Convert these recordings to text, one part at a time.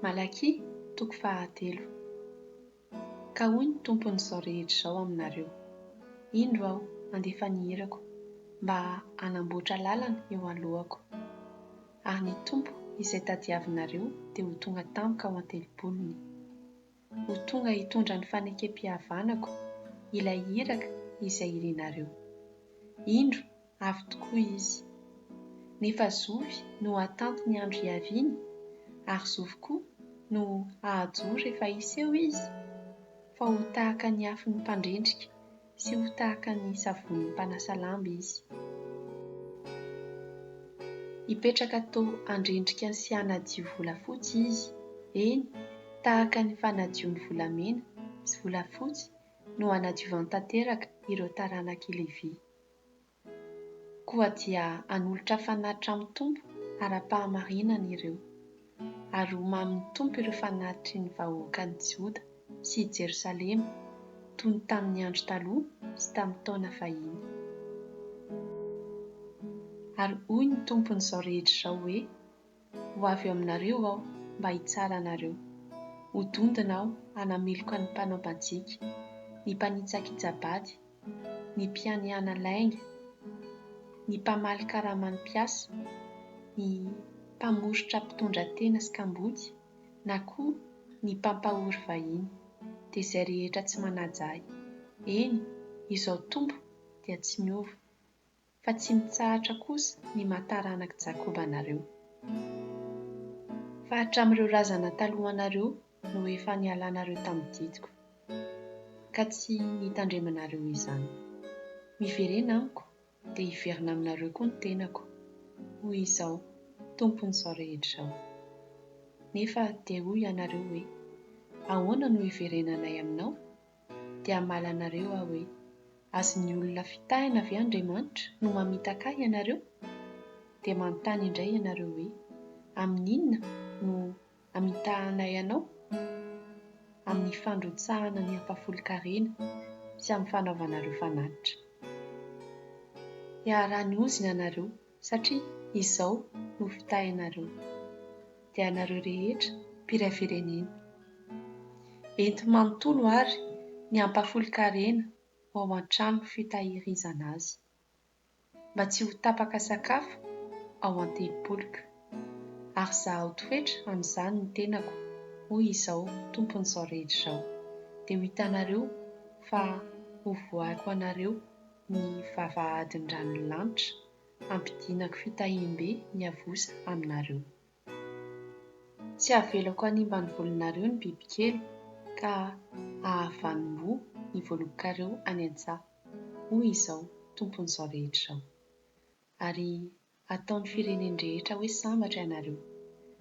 Malaky toko 13. Ka hoy ny tompon'izao rehetra izao aminareo: indro aho andefa nihirako mba hanamboatra lalana eo alohako. Ary ny tompo izay tadiavinareo dia ho tonga tampoka ao an-telopolony. Ho tonga hitondra ny fanekem-pihavanako ilay iraka izay irianareo. Indro avy tokoa izy. Nefa zovy no hatanto ny andro hiaviany, ary zovy koa no hahajoro rehefa iseho izy, fa ho tahaka ny afon'ny mpandrendrika sy ho tahaka ny savony mpanasa lamba izy. Hipetraka tao handrendrika sy hanadio volafotsy izy, eny, tahaka ny fanadion'ny volamena sy volafotsy no hanadiovany tanteraka ireo taranaka Levi. Koa dia hanolotra fanatitra amin'ny tompo ara-pahamarinana ireo, ary homamy ny tompo ireo fanatitry ny vahoaka ny Joda sy Jerosalema toy ny tamin'ny andro taloha sy tamin'ny taona fahiny. Ary hoy ny tompon'izao rehetra izao hoe: ho avy eo aminareo aho mba hitsara anareo. Ho dondina aho hanameloko ny mpanao banjika, ny mpanitsakitsabady, ny mpianiana lainga, ny mpamaly karaman'ny mpiasa, ny mpamorotra mpitondra tena sy kambody, na koa ny mpampahory vahiny, dia izay rehetra tsy manaja ahy. Eny, izao tompo dia tsy miova, fa tsy mitsahatra kosa ny mahataranaka Jakoba anareo. Fa hatramin'ireo razana talohanareo no efa nialanareo tamin'ny didiko, ka tsy nitandremanareo izany. Miverena amiko dia hiverina aminareo koa ny tenako, hoy izao tompon'izao rehetra izao. Nefa dia hoy ianareo hoe: ahoana no hiverenanay aminao? Dia hamaly anareo aho hoe: azon'ny olona fitahina ve Andriamanitra no mamitaka ahy ianareo? Dia manontany indray ianareo hoe: amin'inona no amitahanay anao? Amin'ny fandrotsahana ny ampahafolon-karena sy amin'ny fanaovanareo fanatitra. Iaraha-ny ozina ianareo, satria izao no fitahinareo, dia anareo rehetra mpiray firenena. Enti-manontolo ary ny ampahafolon-karena ao an-trano fitahirizana azy, mba tsy ho tapaka sakafo ao an-telopoloka. Ary izaho toetra amin'izany ny tenako, hoy izao tompon'izao rehetra izao, dia ho hitanareo fa ho voahako anareo ny vavahadin'ny ranolanitra, ampidinako fitahiam-be ny avosa aminareo. Tsy havelako hanimba ny volonareo ny bibikely, ka ahavanim-bo ny voalobokareo any an-tsaha, hoy izao tompon'izao rehetra izao. Ary ataon'ny fireneny rehetra hoe sambatra ianareo,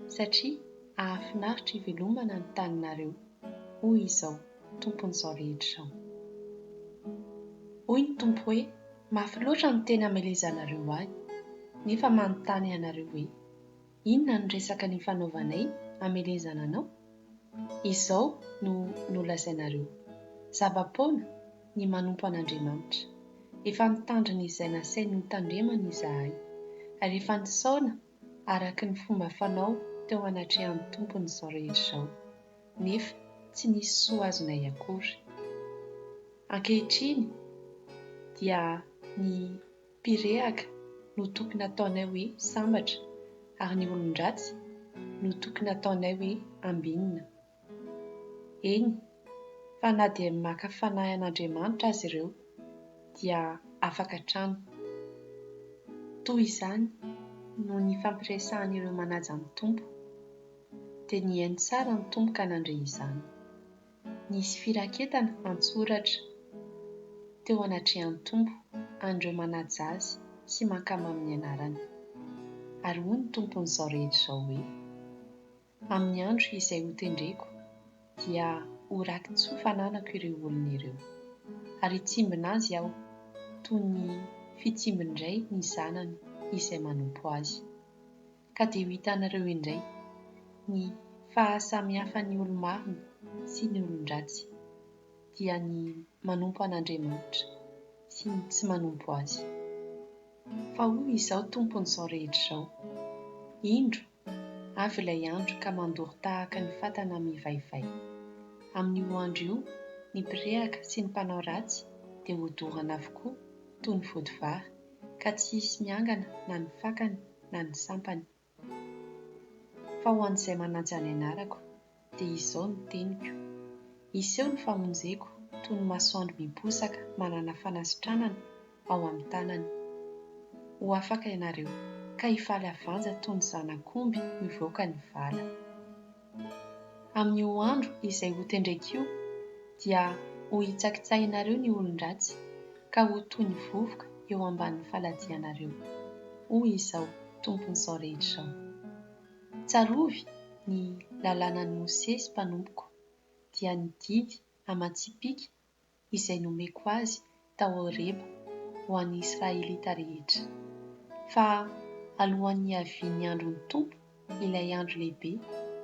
satria ahafinaritra hivelomana ny taninareo, hoy izao tompon'izao rehetra izao. Hoy ny tompo hoe: mafy loatra no tena hamelezanareo ahy, nefa manontany ianareo hoe: inona no resaka ny fanaovanay hamelezana anao? Izao no nolazainareo: zava-poana ny manompo an'Andriamanitra. Efa nitandrina izay nasainy ho tandremana izahay, ary efa nisaona araka ny fomba fanao teo anatrehan'ny tompon'izao rehetra izao, nefa tsy nisy soa azonay akory. Ankehitriny dia ny mpirehaka no tokony ataonay hoe sambatra, ary ny olon-dratsy no tokony ataonay hoe ambinina. Eny, fa na dia maka fanahy an'Andriamanitra azy ireo, dia afaka hatrany. Toy izany no ny fampiresahan'ireo manaja ny tompo, dia nihaino tsara ny tompo ka nandre izany. Nisy firaketana an-tsoratra teo anatrehan'ny tompo an'ireo manaja azy sy mankama amin'ny anarany. Ary hoy ny tompon'izao rehetra izao hoe: amin'ny andro izay ho tendreko, dia ho raky-tsoa fananako ireo olona ireo, ary hitsimbina azy aho toy ny fitsimbindray ny zanany izay manompo azy. Ka dia ho hitanareo indray ny fahasamihafan'ny olo-marina sy ny olon-dratsy, dia ny manompo an'Andriamanitra sy ny tsy manompo azy. Fa hoy izao tompon'izao rehetra izao: indro avy ilay andro ka mandory tahaka ny fatana mivaivay. Amin'io andro io, ny mpirehaka sy ny mpanao ratsy dia hodorana avokoa toy ny vodivary, ka tsy hisy miangana na ny fakany na ny sampany. Fa ho an'izay manaja ny anarako, dia izao no teniko. Iseho ny famonjeko toy ny masoandro miposaka manana fanasitranana ao amin'ny tanany. Ho afaka ianareo, ka hifaly havanja toy ny zanak'omby mivoaka ny vala. Amin'io andro izay ho tendreka io, dia ho hitsakitsahinareo ny olon-dratsy, ka ho toy ny vovoka eo ambanin'ny faladianareo. Hoy izao tompon'izao rehetra izao: tsarovy ny lalànan'i Mosesy mpanompoko, dia ny didy amatsipika izay nomeko azy tao Horeba ho an'ny Israelita rehetra. Fa alohan'ny havian'ny andron'ny Tompo, ilay andro lehibe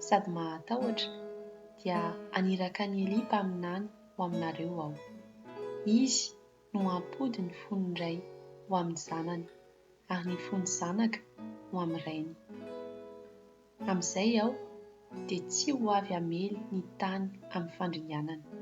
sady mahatahotra, dia aniraka ny Elia mpaminany ho aminareo aho. Izy no hampody ny fon'ny ray ho amin'ny zanany, ary ny fon'ny zanaka ho amin'ny rainy. Amin'izay aho dia tsy ho avy hamely ny tany amin'ny fandringanana.